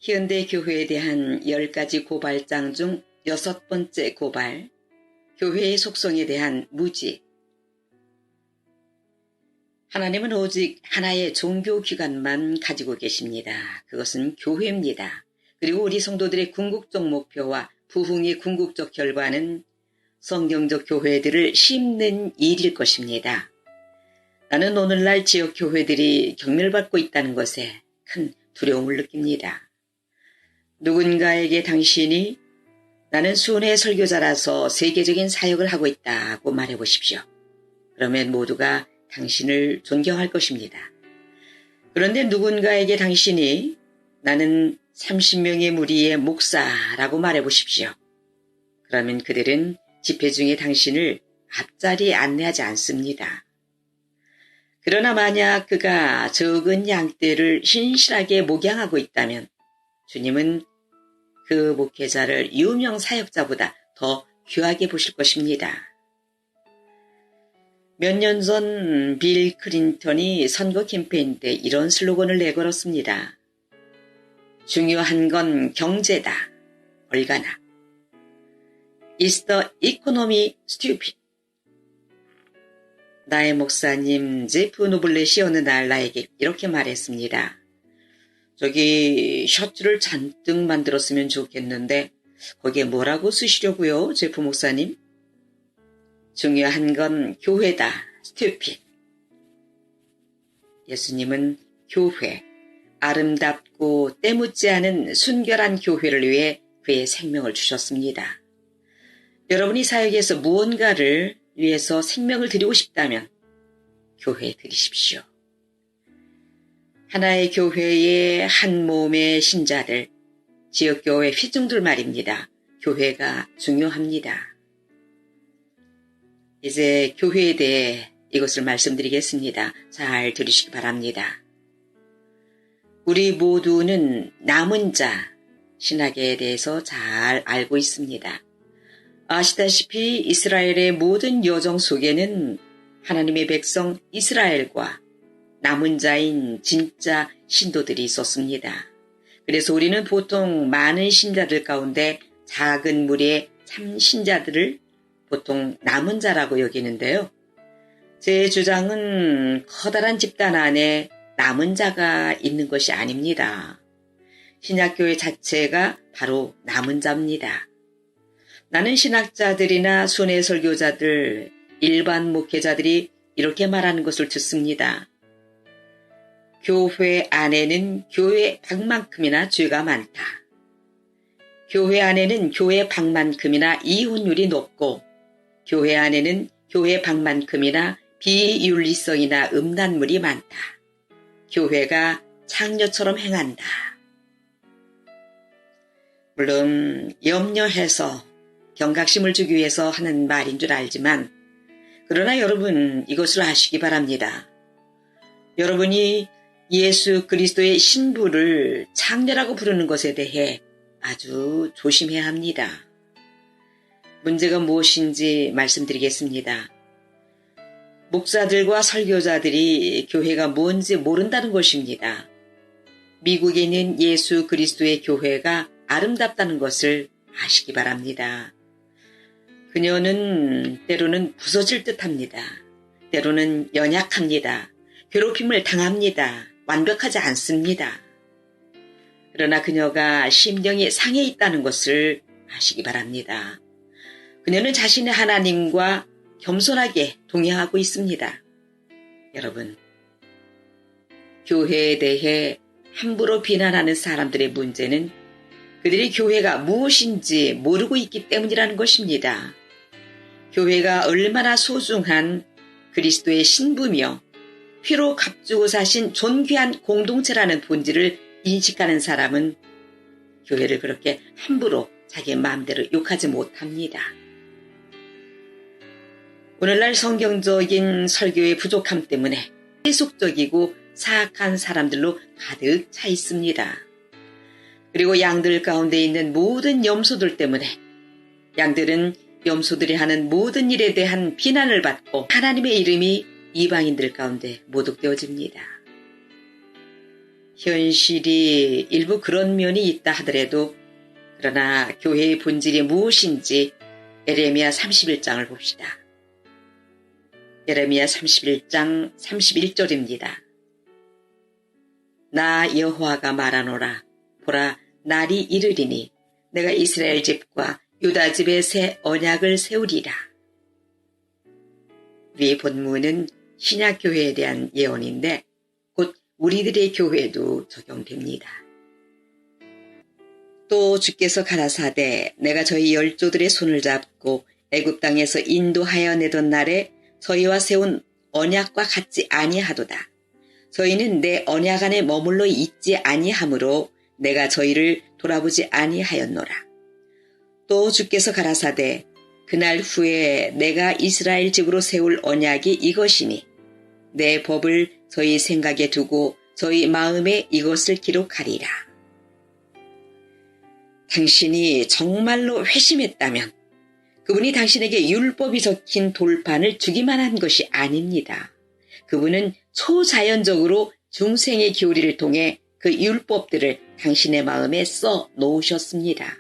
현대 교회에 대한 10가지 고발장 중 6번째 고발, 교회의 속성에 대한 무지. 하나님은 오직 하나의 종교기관만 가지고 계십니다. 그것은 교회입니다. 그리고 우리 성도들의 궁극적 목표와 부흥의 궁극적 결과는 성경적 교회들을 심는 일일 것입니다. 나는 오늘날 지역 교회들이 경멸받고 있다는 것에 큰 두려움을 느낍니다. 누군가에게 당신이 나는 순회 설교자라서 세계적인 사역을 하고 있다고 말해보십시오. 그러면 모두가 당신을 존경할 것입니다. 그런데 누군가에게 당신이 나는 30명의 무리의 목사라고 말해보십시오. 그러면 그들은 집회 중에 당신을 앞자리에 안내하지 않습니다. 그러나 만약 그가 적은 양떼를 신실하게 목양하고 있다면 주님은 그 목회자를 유명 사역자보다 더 귀하게 보실 것입니다. 몇 년 전 빌 클린턴이 선거 캠페인 때 이런 슬로건을 내걸었습니다. 중요한 건 경제다. 얼가나. Is the economy stupid? 나의 목사님 제프 노블렛이 어느 날 나에게 이렇게 말했습니다. 저기 셔츠를 잔뜩 만들었으면 좋겠는데 거기에 뭐라고 쓰시려고요, 제프 목사님? 중요한 건 교회다. stupid. 예수님은 교회, 아름답고 때묻지 않은 순결한 교회를 위해 그의 생명을 주셨습니다. 여러분이 사역에서 무언가를 위해서 생명을 드리고 싶다면 교회에 드리십시오. 하나의 교회의 한 몸의 신자들, 지역교회 회중들 말입니다. 교회가 중요합니다. 이제 교회에 대해 이것을 말씀드리겠습니다. 잘 들으시기 바랍니다. 우리 모두는 남은 자, 신학에 대해서 잘 알고 있습니다. 아시다시피 이스라엘의 모든 여정 속에는 하나님의 백성 이스라엘과 남은 자인 진짜 신도들이 있었습니다. 그래서 우리는 보통 많은 신자들 가운데 작은 무리의 참 신자들을 보통 남은 자라고 여기는데요. 제 주장은 커다란 집단 안에 남은 자가 있는 것이 아닙니다. 신약교회 자체가 바로 남은 자입니다. 나는 신학자들이나 순회 설교자들, 일반 목회자들이 이렇게 말하는 것을 듣습니다. 교회 안에는 교회 밖만큼이나 죄가 많다. 교회 안에는 교회 밖만큼이나 이혼율이 높고 교회 안에는 교회 밖만큼이나 비윤리성이나 음란물이 많다. 교회가 창녀처럼 행한다. 물론 염려해서 경각심을 주기 위해서 하는 말인 줄 알지만 그러나 여러분 이것을 아시기 바랍니다. 여러분이 예수 그리스도의 신부를 창녀라고 부르는 것에 대해 아주 조심해야 합니다. 문제가 무엇인지 말씀드리겠습니다. 목사들과 설교자들이 교회가 뭔지 모른다는 것입니다. 미국에 있는 예수 그리스도의 교회가 아름답다는 것을 아시기 바랍니다. 그녀는 때로는 부서질 듯합니다. 때로는 연약합니다. 괴롭힘을 당합니다. 완벽하지 않습니다. 그러나 그녀가 심령이 상해 있다는 것을 아시기 바랍니다. 그녀는 자신의 하나님과 겸손하게 동행하고 있습니다. 여러분, 교회에 대해 함부로 비난하는 사람들의 문제는 그들이 교회가 무엇인지 모르고 있기 때문이라는 것입니다. 교회가 얼마나 소중한 그리스도의 신부며 피로 값주고 사신 존귀한 공동체라는 본질을 인식하는 사람은 교회를 그렇게 함부로 자기 마음대로 욕하지 못합니다. 오늘날 성경적인 설교의 부족함 때문에 세속적이고 사악한 사람들로 가득 차 있습니다. 그리고 양들 가운데 있는 모든 염소들 때문에 양들은 염소들이 하는 모든 일에 대한 비난을 받고 하나님의 이름이 이방인들 가운데 모독되어집니다. 현실이 일부 그런 면이 있다 하더라도 그러나 교회의 본질이 무엇인지 예레미야 31장을 봅시다. 예레미야 31장 31절입니다. 나 여호와가 말하노라. 보라, 날이 이르리니 내가 이스라엘 집과 유다 집에 새 언약을 세우리라. 위의 본문은 신약교회에 대한 예언인데 곧 우리들의 교회도 적용됩니다. 또 주께서 가라사대 내가 저희 열조들의 손을 잡고 애굽 땅에서 인도하여 내던 날에 저희와 세운 언약과 같지 아니하도다. 저희는 내 언약 안에 머물러 있지 아니하므로 내가 저희를 돌아보지 아니하였노라. 또 주께서 가라사대 그날 후에 내가 이스라엘 집으로 세울 언약이 이것이니 내 법을 저희 생각에 두고 저희 마음에 이것을 기록하리라. 당신이 정말로 회심했다면 그분이 당신에게 율법이 적힌 돌판을 주기만 한 것이 아닙니다. 그분은 초자연적으로 중생의 교리를 통해 그 율법들을 당신의 마음에 써 놓으셨습니다.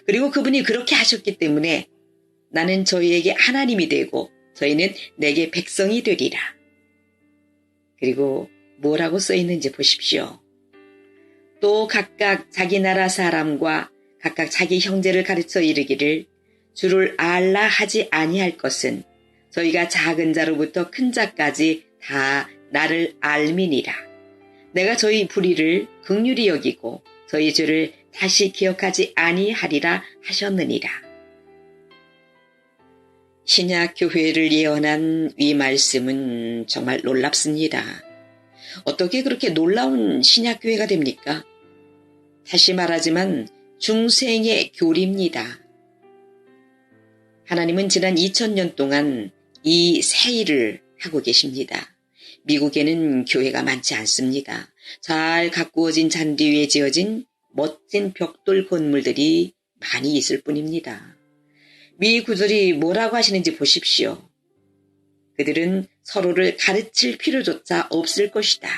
그리고 그분이 그렇게 하셨기 때문에 나는 저희에게 하나님이 되고 저희는 내게 백성이 되리라. 그리고 뭐라고 써 있는지 보십시오. 또 각각 자기 나라 사람과 각각 자기 형제를 가르쳐 이르기를 주를 알라 하지 아니할 것은 저희가 작은 자로부터 큰 자까지 다 나를 알미니라. 내가 저희 불의를 긍휼히 여기고 저희 죄를 다시 기억하지 아니하리라 하셨느니라. 신약 교회를 예언한 이 말씀은 정말 놀랍습니다. 어떻게 그렇게 놀라운 신약 교회가 됩니까? 다시 말하지만 중생의 교리입니다. 하나님은 지난 2000년 동안 이 새 일을 하고 계십니다. 미국에는 교회가 많지 않습니다. 잘 가꾸어진 잔디 위에 지어진 멋진 벽돌 건물들이 많이 있을 뿐입니다. 미 구절이 뭐라고 하시는지 보십시오. 그들은 서로를 가르칠 필요조차 없을 것이다.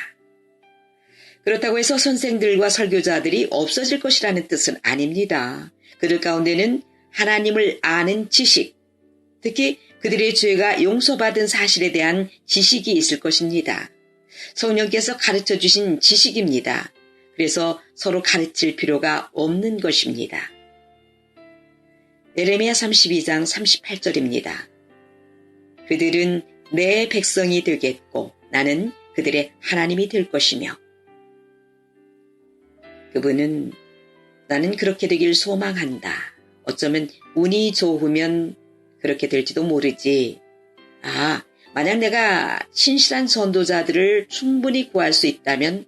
그렇다고 해서 선생들과 설교자들이 없어질 것이라는 뜻은 아닙니다. 그들 가운데는 하나님을 아는 지식, 특히 그들의 죄가 용서받은 사실에 대한 지식이 있을 것입니다. 성령께서 가르쳐 주신 지식입니다. 그래서 서로 가르칠 필요가 없는 것입니다. 예레미야 32장 38절입니다. 그들은 내 백성이 되겠고 나는 그들의 하나님이 될 것이며 그분은 나는 그렇게 되길 소망한다. 어쩌면 운이 좋으면 그렇게 될지도 모르지. 만약 내가 신실한 전도자들을 충분히 구할 수 있다면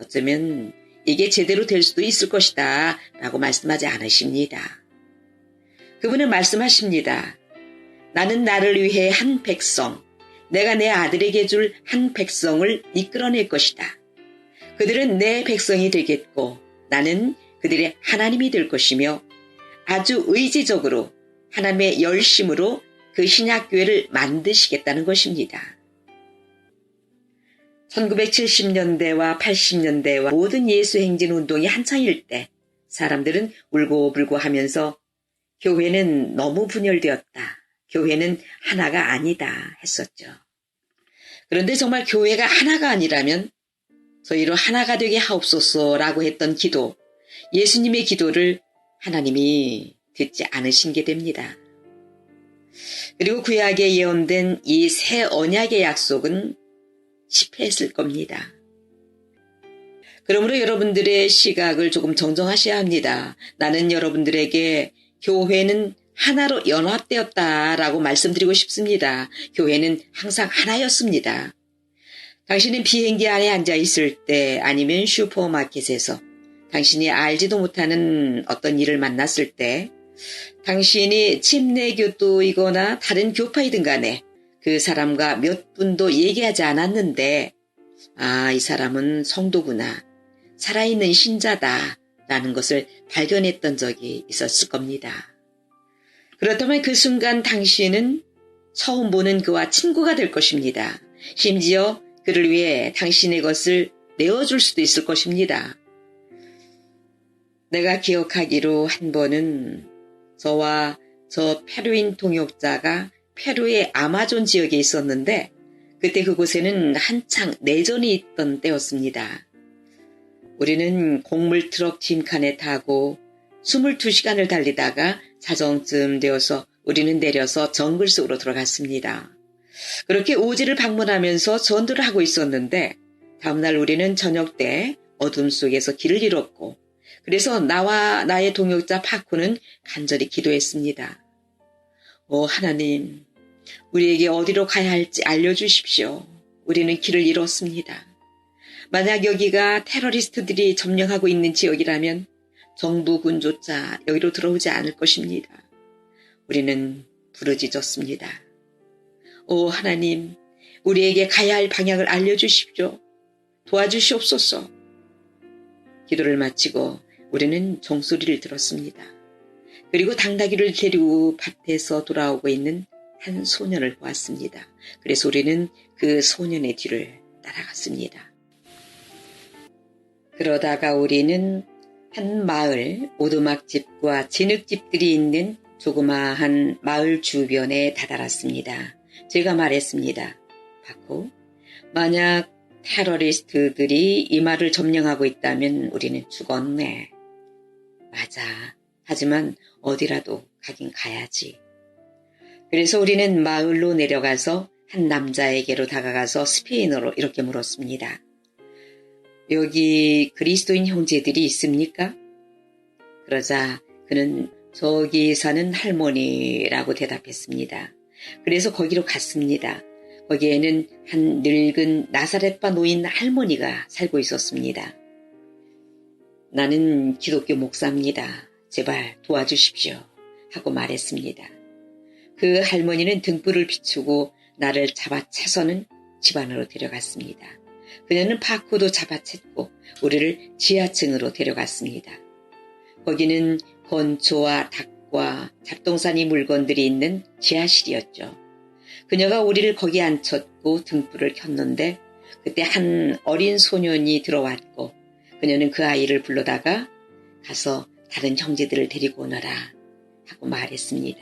어쩌면 이게 제대로 될 수도 있을 것이다 라고 말씀하지 않으십니다. 그분은 말씀하십니다. 나는 나를 위해 한 백성, 내가 내 아들에게 줄 한 백성을 이끌어낼 것이다. 그들은 내 백성이 되겠고 나는 그들의 하나님이 될 것이며 아주 의지적으로 하나님의 열심으로 그 신약교회를 만드시겠다는 것입니다. 1970년대와 80년대와 모든 예수행진 운동이 한창일 때 사람들은 울고불고 하면서 교회는 너무 분열되었다. 교회는 하나가 아니다 했었죠. 그런데 정말 교회가 하나가 아니라면 저희로 하나가 되게 하옵소서라고 했던 기도, 예수님의 기도를 하나님이 듣지 않으신 게 됩니다. 그리고 구약에 예언된 이 새 언약의 약속은 실패했을 겁니다. 그러므로 여러분들의 시각을 조금 정정하셔야 합니다. 나는 여러분들에게 교회는 하나로 연합되었다라고 말씀드리고 싶습니다. 교회는 항상 하나였습니다. 당신은 비행기 안에 앉아 있을 때 아니면 슈퍼마켓에서 당신이 알지도 못하는 어떤 일을 만났을 때 당신이 침례교도이거나 다른 교파이든 간에 그 사람과 몇 분도 얘기하지 않았는데 이 사람은 성도구나, 살아있는 신자다 라는 것을 발견했던 적이 있었을 겁니다. 그렇다면 그 순간 당신은 처음 보는 그와 친구가 될 것입니다. 심지어 그를 위해 당신의 것을 내어줄 수도 있을 것입니다. 내가 기억하기로 한 번은 저와 저 페루인 통역자가 페루의 아마존 지역에 있었는데 그때 그곳에는 한창 내전이 있던 때였습니다. 우리는 곡물 트럭 짐칸에 타고 22시간을 달리다가 자정쯤 되어서 우리는 내려서 정글 속으로 들어갔습니다. 그렇게 오지를 방문하면서 전도를 하고 있었는데 다음날 우리는 저녁 때 어둠 속에서 길을 잃었고 그래서 나와 나의 동역자 파코는 간절히 기도했습니다. 오 하나님, 우리에게 어디로 가야 할지 알려주십시오. 우리는 길을 잃었습니다. 만약 여기가 테러리스트들이 점령하고 있는 지역이라면 정부군조차 여기로 들어오지 않을 것입니다. 우리는 부르짖었습니다. 오 하나님, 우리에게 가야 할 방향을 알려주십시오. 도와주시옵소서. 기도를 마치고 우리는 종소리를 들었습니다. 그리고 당나귀를 데리고 밭에서 돌아오고 있는 한 소년을 보았습니다. 그래서 우리는 그 소년의 뒤를 따라갔습니다. 그러다가 우리는 한 마을 오두막집과 진흙집들이 있는 조그마한 마을 주변에 다다랐습니다. 제가 말했습니다. 파코, 만약 테러리스트들이 이 마을을 점령하고 있다면 우리는 죽었네. 맞아. 하지만 어디라도 가긴 가야지. 그래서 우리는 마을로 내려가서 한 남자에게로 다가가서 스페인어로 이렇게 물었습니다. 여기 그리스도인 형제들이 있습니까? 그러자 그는 저기 사는 할머니라고 대답했습니다. 그래서 거기로 갔습니다. 거기에는 한 늙은 나사렛바 노인 할머니가 살고 있었습니다. 나는 기독교 목사입니다. 제발 도와주십시오. 하고 말했습니다. 그 할머니는 등불을 비추고 나를 잡아채서는 집 안으로 데려갔습니다. 그녀는 파코도 잡아챘고 우리를 지하층으로 데려갔습니다. 거기는 건초와 닭과 잡동사니 물건들이 있는 지하실이었죠. 그녀가 우리를 거기 앉혔고 등불을 켰는데 그때 한 어린 소년이 들어왔고 그녀는 그 아이를 불러다가 가서 다른 형제들을 데리고 오너라 하고 말했습니다.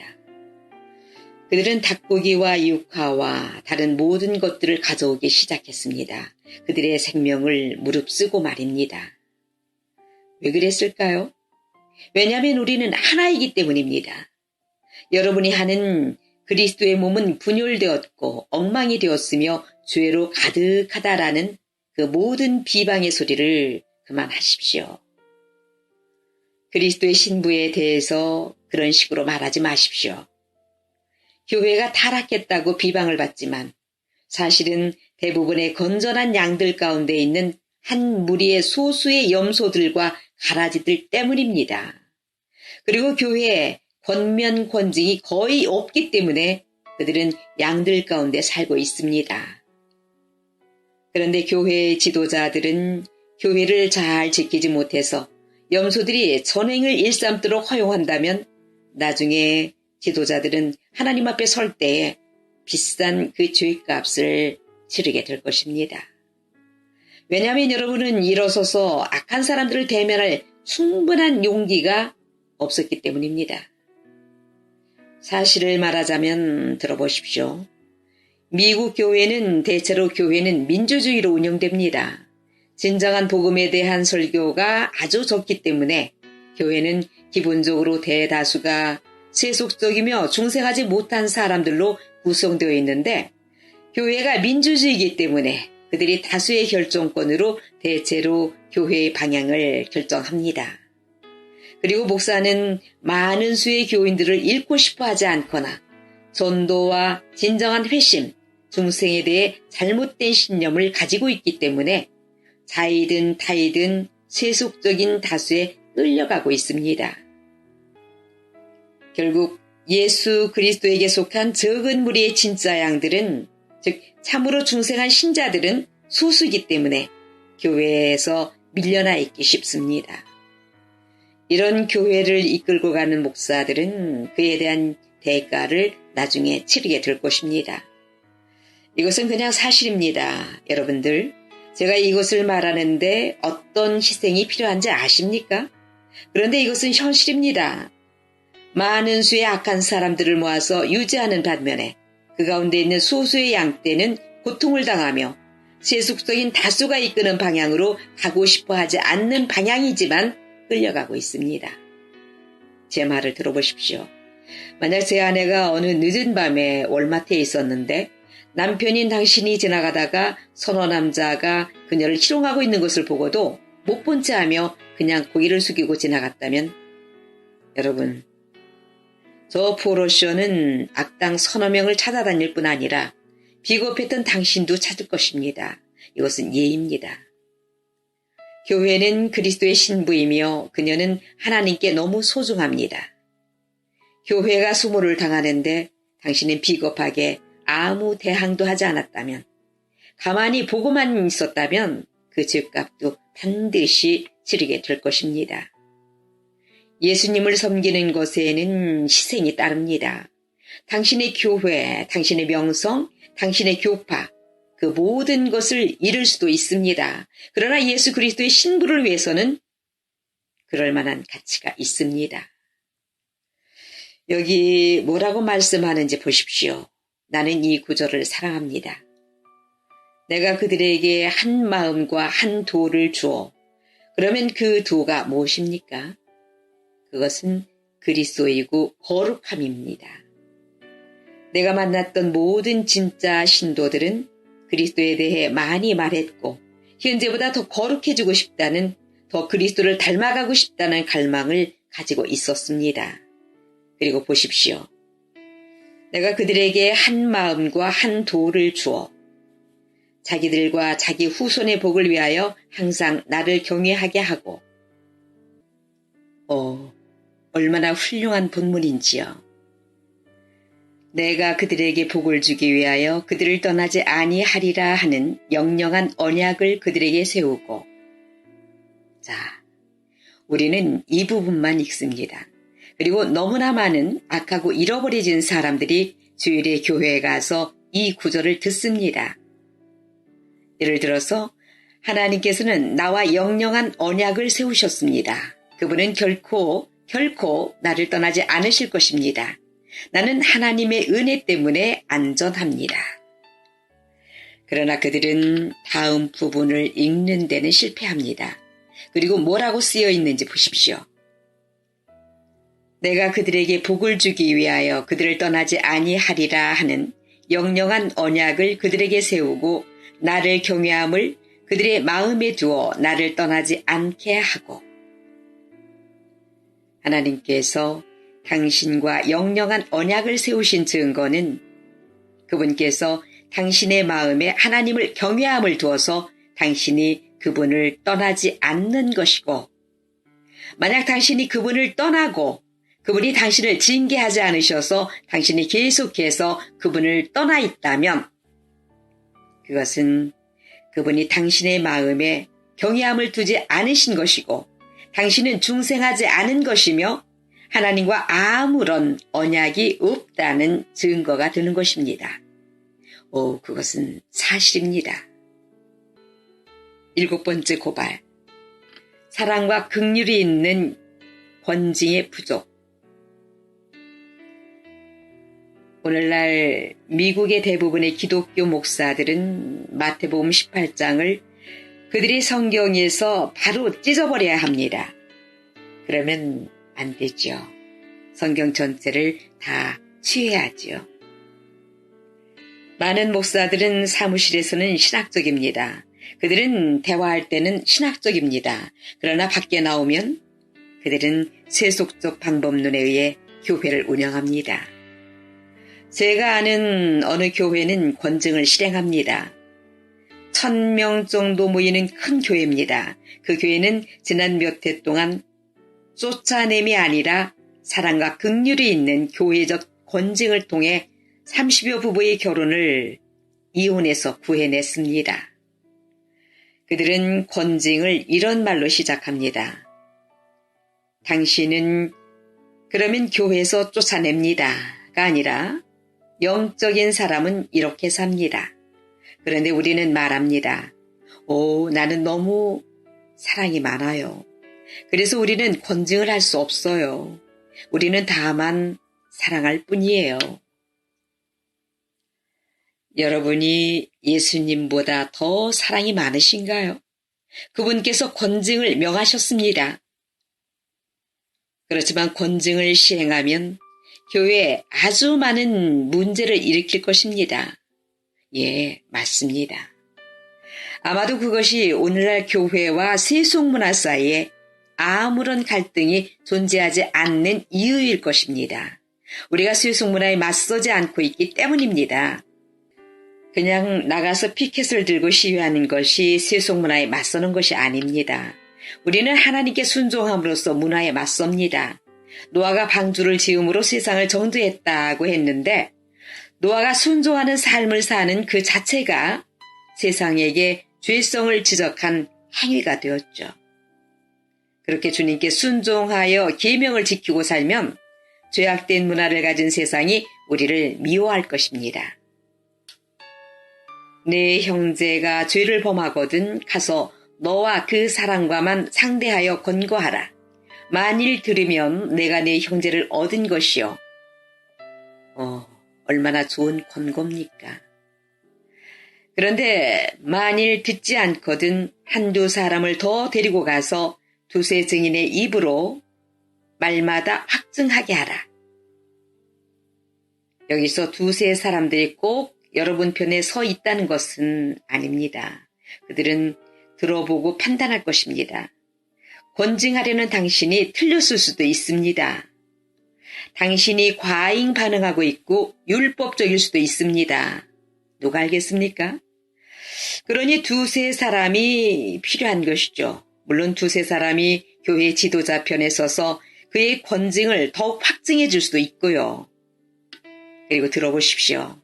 그들은 닭고기와 육화와 다른 모든 것들을 가져오기 시작했습니다. 그들의 생명을 무릅쓰고 말입니다. 왜 그랬을까요? 왜냐하면 우리는 하나이기 때문입니다. 여러분이 하는 그리스도의 몸은 분열되었고 엉망이 되었으며 죄로 가득하다라는 그 모든 비방의 소리를 그만하십시오. 그리스도의 신부에 대해서 그런 식으로 말하지 마십시오. 교회가 타락했다고 비방을 받지만 사실은 대부분의 건전한 양들 가운데 있는 한 무리의 소수의 염소들과 가라지들 때문입니다. 그리고 교회에 권면 권징이 거의 없기 때문에 그들은 양들 가운데 살고 있습니다. 그런데 교회의 지도자들은 교회를 잘 지키지 못해서 염소들이 전횡을 일삼도록 허용한다면 나중에 지도자들은 하나님 앞에 설 때에 비싼 그 죄값을 치르게 될 것입니다. 왜냐하면 여러분은 일어서서 악한 사람들을 대면할 충분한 용기가 없었기 때문입니다. 사실을 말하자면 들어보십시오. 미국 교회는 대체로 교회는 민주주의로 운영됩니다. 진정한 복음에 대한 설교가 아주 적기 때문에 교회는 기본적으로 대다수가 세속적이며 중생하지 못한 사람들로 구성되어 있는데 교회가 민주주의이기 때문에 그들이 다수의 결정권으로 대체로 교회의 방향을 결정합니다. 그리고 목사는 많은 수의 교인들을 잃고 싶어 하지 않거나 전도와 진정한 회심, 중생에 대해 잘못된 신념을 가지고 있기 때문에 자이든 타이든 세속적인 다수에 끌려가고 있습니다. 결국 예수 그리스도에게 속한 적은 무리의 진짜 양들은, 즉 참으로 중생한 신자들은 소수이기 때문에 교회에서 밀려나 있기 쉽습니다. 이런 교회를 이끌고 가는 목사들은 그에 대한 대가를 나중에 치르게 될 것입니다. 이것은 그냥 사실입니다. 여러분들, 제가 이것을 말하는데 어떤 희생이 필요한지 아십니까? 그런데 이것은 현실입니다. 많은 수의 악한 사람들을 모아서 유지하는 반면에 그 가운데 있는 소수의 양떼는 고통을 당하며 세속적인 다수가 이끄는 방향으로 가고 싶어 하지 않는 방향이지만 끌려가고 있습니다. 제 말을 들어보십시오. 만약 제 아내가 어느 늦은 밤에 월마트에 있었는데 남편인 당신이 지나가다가 선호 남자가 그녀를 희롱하고 있는 것을 보고도 못 본 채 하며 그냥 고개를 숙이고 지나갔다면, 여러분, 저 포로쇼는 악당 서너 명을 찾아다닐 뿐 아니라 비겁했던 당신도 찾을 것입니다. 이것은 예입니다. 교회는 그리스도의 신부이며 그녀는 하나님께 너무 소중합니다. 교회가 수모를 당하는데 당신은 비겁하게 아무 대항도 하지 않았다면, 가만히 보고만 있었다면 그 죄값도 반드시 치르게 될 것입니다. 예수님을 섬기는 것에는 희생이 따릅니다. 당신의 교회, 당신의 명성, 당신의 교파, 그 모든 것을 잃을 수도 있습니다. 그러나 예수 그리스도의 신부를 위해서는 그럴 만한 가치가 있습니다. 여기 뭐라고 말씀하는지 보십시오. 나는 이 구절을 사랑합니다. 내가 그들에게 한 마음과 한 도를 주어. 그러면 그 도가 무엇입니까? 그것은 그리스도이고 거룩함입니다. 내가 만났던 모든 진짜 신도들은 그리스도에 대해 많이 말했고 현재보다 더 거룩해지고 싶다는, 더 그리스도를 닮아가고 싶다는 갈망을 가지고 있었습니다. 그리고 보십시오. 내가 그들에게 한 마음과 한 도를 주어 자기들과 자기 후손의 복을 위하여 항상 나를 경외하게 하고. 얼마나 훌륭한 본문인지요. 내가 그들에게 복을 주기 위하여 그들을 떠나지 아니하리라 하는 영영한 언약을 그들에게 세우고. 자, 우리는 이 부분만 읽습니다. 그리고 너무나 많은 악하고 잃어버려진 사람들이 주일에 교회에 가서 이 구절을 듣습니다. 예를 들어서 하나님께서는 나와 영영한 언약을 세우셨습니다. 그분은 결코 나를 떠나지 않으실 것입니다. 나는 하나님의 은혜 때문에 안전합니다. 그러나 그들은 다음 부분을 읽는 데는 실패합니다. 그리고 뭐라고 쓰여 있는지 보십시오. 내가 그들에게 복을 주기 위하여 그들을 떠나지 아니하리라 하는 영영한 언약을 그들에게 세우고 나를 경외함을 그들의 마음에 두어 나를 떠나지 않게 하고. 하나님께서 당신과 영영한 언약을 세우신 증거는 그분께서 당신의 마음에 하나님을 경외함을 두어서 당신이 그분을 떠나지 않는 것이고, 만약 당신이 그분을 떠나고 그분이 당신을 징계하지 않으셔서 당신이 계속해서 그분을 떠나 있다면 그것은 그분이 당신의 마음에 경외함을 두지 않으신 것이고 당신은 중생하지 않은 것이며 하나님과 아무런 언약이 없다는 증거가 되는 것입니다. 그것은 사실입니다. 7번째 고발. 사랑과 긍휼이 있는 권징의 부족. 오늘날 미국의 대부분의 기독교 목사들은 마태복음 18장을 그들이 성경에서 바로 찢어버려야 합니다. 그러면 안 되죠. 성경 전체를 다 취해야지요. 많은 목사들은 사무실에서는 신학적입니다. 그들은 대화할 때는 신학적입니다. 그러나 밖에 나오면 그들은 세속적 방법론에 의해 교회를 운영합니다. 제가 아는 어느 교회는 권증을 실행합니다. 1000명 정도 모이는 큰 교회입니다. 그 교회는 지난 몇 해 동안 쫓아냄이 아니라 사랑과 긍휼이 있는 교회적 권증을 통해 30여 부부의 결혼을 이혼해서 구해냈습니다. 그들은 권징을 이런 말로 시작합니다. 당신은 그러면 교회에서 쫓아냅니다가 아니라 영적인 사람은 이렇게 삽니다. 그런데 우리는 말합니다. 나는 너무 사랑이 많아요. 그래서 우리는 권징을 할 수 없어요. 우리는 다만 사랑할 뿐이에요. 여러분이 예수님보다 더 사랑이 많으신가요? 그분께서 권징을 명하셨습니다. 그렇지만 권징을 시행하면 교회에 아주 많은 문제를 일으킬 것입니다. 예, 맞습니다. 아마도 그것이 오늘날 교회와 세속문화 사이에 아무런 갈등이 존재하지 않는 이유일 것입니다. 우리가 세속문화에 맞서지 않고 있기 때문입니다. 그냥 나가서 피켓을 들고 시위하는 것이 세속문화에 맞서는 것이 아닙니다. 우리는 하나님께 순종함으로써 문화에 맞섭니다. 노아가 방주를 지음으로 세상을 정죄했다고 했는데 노아가 순종하는 삶을 사는 그 자체가 세상에게 죄성을 지적한 행위가 되었죠. 그렇게 주님께 순종하여 계명을 지키고 살면 죄악된 문화를 가진 세상이 우리를 미워할 것입니다. 내 형제가 죄를 범하거든 가서 너와 그 사람과만 상대하여 권고하라. 만일 들으면 내가 내 형제를 얻은 것이요. 얼마나 좋은 권고입니까? 그런데 만일 듣지 않거든 한두 사람을 더 데리고 가서 두세 증인의 입으로 말마다 확증하게 하라. 여기서 두세 사람들이 꼭 여러분 편에 서 있다는 것은 아닙니다. 그들은 들어보고 판단할 것입니다. 권징하려는 당신이 틀렸을 수도 있습니다. 당신이 과잉 반응하고 있고 율법적일 수도 있습니다. 누가 알겠습니까? 그러니 두세 사람이 필요한 것이죠. 물론 두세 사람이 교회 지도자 편에 서서 그의 권징을 더욱 확증해 줄 수도 있고요. 그리고 들어보십시오.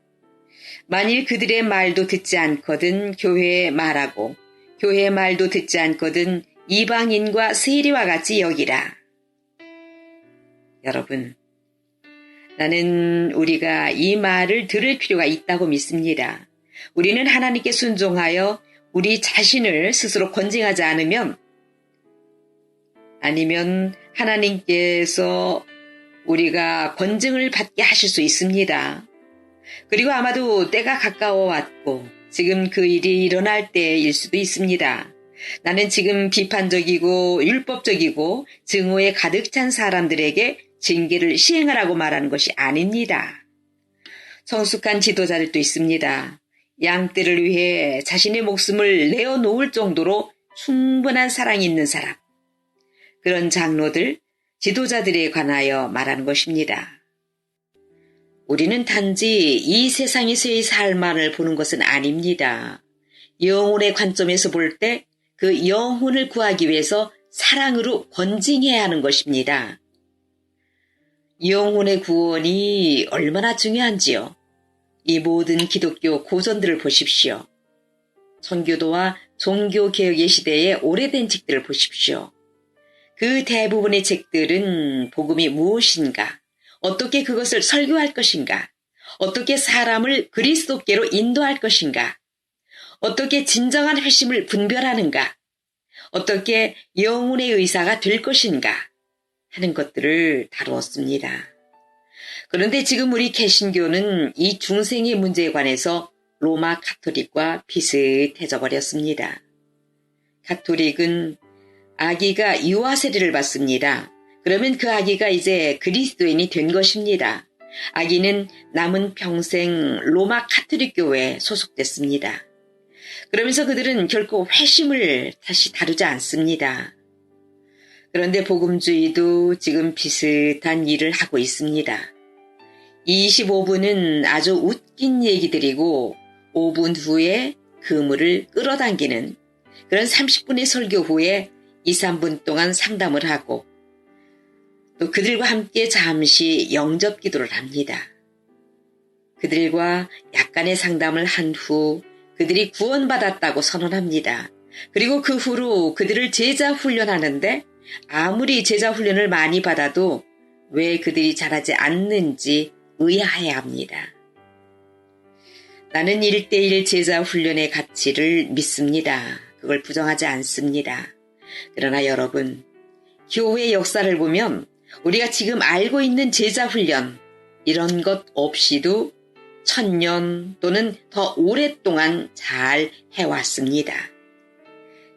만일 그들의 말도 듣지 않거든 교회에 말하고 교회의 말도 듣지 않거든 이방인과 세리와 같이 여기라. 여러분, 나는 우리가 이 말을 들을 필요가 있다고 믿습니다. 우리는 하나님께 순종하여 우리 자신을 스스로 권징하지 않으면 아니면 하나님께서 우리가 권징을 받게 하실 수 있습니다. 그리고 아마도 때가 가까워 왔고 지금 그 일이 일어날 때일 수도 있습니다. 나는 지금 비판적이고 율법적이고 증오에 가득 찬 사람들에게 징계를 시행하라고 말하는 것이 아닙니다. 성숙한 지도자들도 있습니다. 양떼를 위해 자신의 목숨을 내어놓을 정도로 충분한 사랑이 있는 사람. 그런 장로들, 지도자들에 관하여 말하는 것입니다. 우리는 단지 이 세상에서의 삶만을 보는 것은 아닙니다. 영혼의 관점에서 볼 때 그 영혼을 구하기 위해서 사랑으로 권징해야 하는 것입니다. 영혼의 구원이 얼마나 중요한지요. 이 모든 기독교 고전들을 보십시오. 청교도와 종교개혁의 시대의 오래된 책들을 보십시오. 그 대부분의 책들은 복음이 무엇인가, 어떻게 그것을 설교할 것인가, 어떻게 사람을 그리스도께로 인도할 것인가, 어떻게 진정한 회심을 분별하는가, 어떻게 영혼의 의사가 될 것인가 하는 것들을 다루었습니다. 그런데 지금 우리 개신교는 이 중생의 문제에 관해서 로마 가톨릭과 비슷해져 버렸습니다. 가톨릭은 아기가 유아 세례를 받습니다. 그러면 그 아기가 이제 그리스도인이 된 것입니다. 아기는 남은 평생 로마 가톨릭 교회에 소속됐습니다. 그러면서 그들은 결코 회심을 다시 다루지 않습니다. 그런데 복음주의도 지금 비슷한 일을 하고 있습니다. 25분은 아주 웃긴 얘기들이고 5분 후에 그물을 끌어당기는 그런 30분의 설교 후에 2, 3분 동안 상담을 하고 또 그들과 함께 잠시 영접 기도를 합니다. 그들과 약간의 상담을 한 후 그들이 구원받았다고 선언합니다. 그리고 그 후로 그들을 제자 훈련하는데 아무리 제자 훈련을 많이 받아도 왜 그들이 자라지 않는지 의아해합니다. 나는 1:1 제자 훈련의 가치를 믿습니다. 그걸 부정하지 않습니다. 그러나 여러분, 교회 역사를 보면 우리가 지금 알고 있는 제자훈련, 이런 것 없이도 1000년 또는 더 오랫동안 잘 해왔습니다.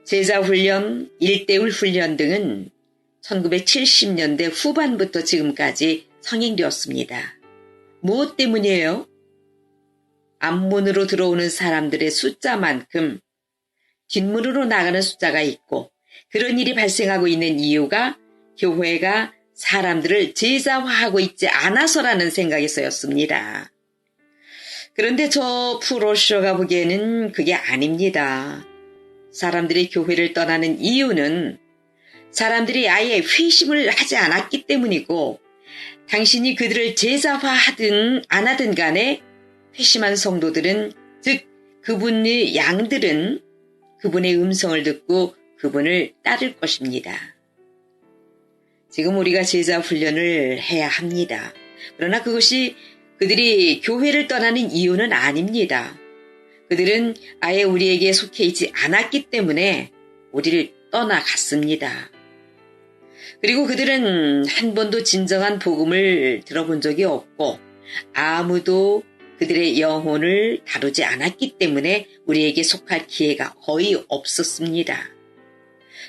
제자훈련, 일대울 훈련 등은 1970년대 후반부터 지금까지 성행되었습니다. 무엇 때문이에요? 앞문으로 들어오는 사람들의 숫자만큼 뒷문으로 나가는 숫자가 있고, 그런 일이 발생하고 있는 이유가 교회가 사람들을 제자화하고 있지 않아서라는 생각에서였습니다. 그런데 저 프로쇼가 보기에는 그게 아닙니다. 사람들이 교회를 떠나는 이유는 사람들이 아예 회심을 하지 않았기 때문이고, 당신이 그들을 제자화하든 안 하든 간에 회심한 성도들은, 즉 그분의 양들은 그분의 음성을 듣고 그분을 따를 것입니다. 지금 우리가 제자 훈련을 해야 합니다. 그러나 그것이 그들이 교회를 떠나는 이유는 아닙니다. 그들은 아예 우리에게 속해 있지 않았기 때문에 우리를 떠나갔습니다. 그리고 그들은 한 번도 진정한 복음을 들어본 적이 없고, 아무도 그들의 영혼을 다루지 않았기 때문에 우리에게 속할 기회가 거의 없었습니다.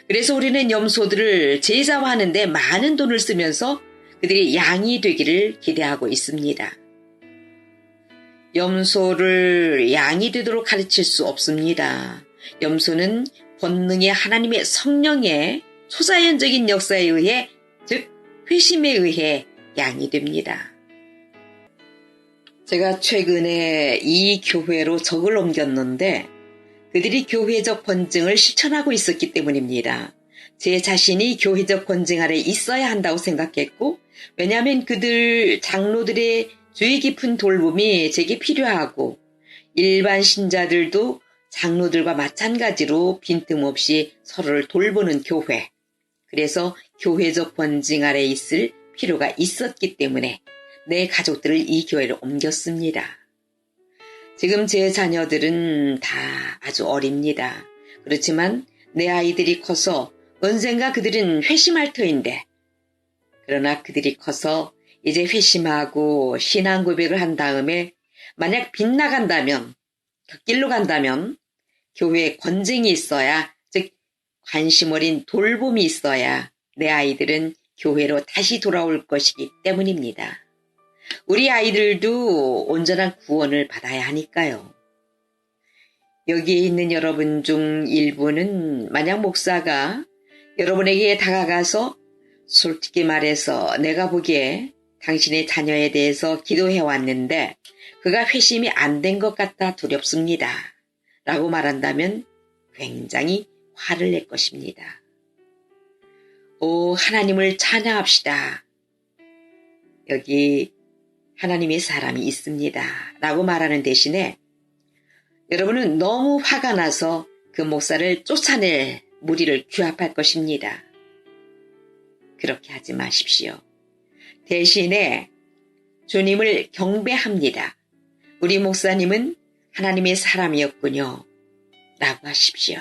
그래서 우리는 염소들을 제자화하는데 많은 돈을 쓰면서 그들이 양이 되기를 기대하고 있습니다. 염소를 양이 되도록 가르칠 수 없습니다. 염소는 본능의 하나님의 성령의 초자연적인 역사에 의해, 즉 회심에 의해 양이 됩니다. 제가 최근에 이 교회로 적을 옮겼는데 그들이 교회적 권징을 실천하고 있었기 때문입니다. 제 자신이 교회적 권징 아래 있어야 한다고 생각했고, 왜냐하면 그들 장로들의 주의 깊은 돌봄이 제게 필요하고, 일반 신자들도 장로들과 마찬가지로 빈틈없이 서로를 돌보는 교회, 그래서 교회적 권징 아래 있을 필요가 있었기 때문에 내 가족들을 이 교회로 옮겼습니다. 지금 제 자녀들은 다 아주 어립니다. 그렇지만 내 아이들이 커서 언젠가 그들은 회심할 터인데, 그러나 그들이 커서 이제 회심하고 신앙 고백을 한 다음에 만약 빗나간다면, 곁길로 간다면 교회에 권징이 있어야, 즉 관심 어린 돌봄이 있어야 내 아이들은 교회로 다시 돌아올 것이기 때문입니다. 우리 아이들도 온전한 구원을 받아야 하니까요. 여기에 있는 여러분 중 일부는 만약 목사가 여러분에게 다가가서 솔직히 말해서 내가 보기에 당신의 자녀에 대해서 기도해 왔는데 그가 회심이 안 된 것 같아 두렵습니다 라고 말한다면 굉장히 화를 낼 것입니다. 오, 하나님을 찬양합시다. 여기 하나님의 사람이 있습니다 라고 말하는 대신에 여러분은 너무 화가 나서 그 목사를 쫓아낼 무리를 규합할 것입니다. 그렇게 하지 마십시오. 대신에 주님을 경배합니다. 우리 목사님은 하나님의 사람이었군요 라고 하십시오.